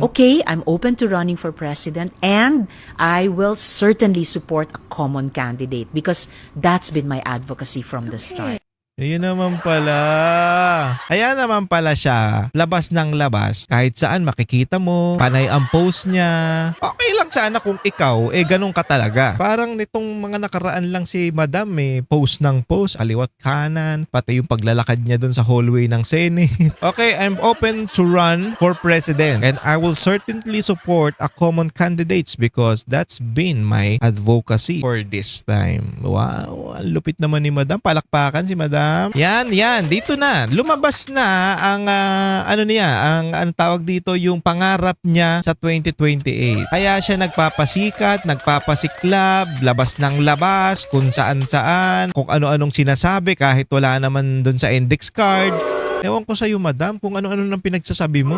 Okay, I'm open to running for president and I will certainly support a common candidate because that's been my advocacy from the start. Ayun naman pala. Ayan naman pala siya. Labas ng labas. Kahit saan makikita mo. Panay ang post niya. Okay lang sana kung ikaw, ganun ka talaga. Parang nitong mga nakaraan lang si Madam, post ng post. Aliwat kanan. Pati yung paglalakad niya dun sa hallway ng Senate. Okay, I'm open to run for president. And I will certainly support a common candidates because that's been my advocacy for this time. Wow, ang lupit naman ni Madam. Palakpakan si Madam. Yan, dito na. Lumabas na ang ang tawag dito, yung pangarap niya sa 2028. Kaya siya nagpapasikat, nagpapasiklab, labas ng labas, kung saan-saan, kung ano-anong sinasabi kahit wala naman dun sa index card. Ewan ko sa'yo, Madam, kung ano-ano nang pinagsasabi mo.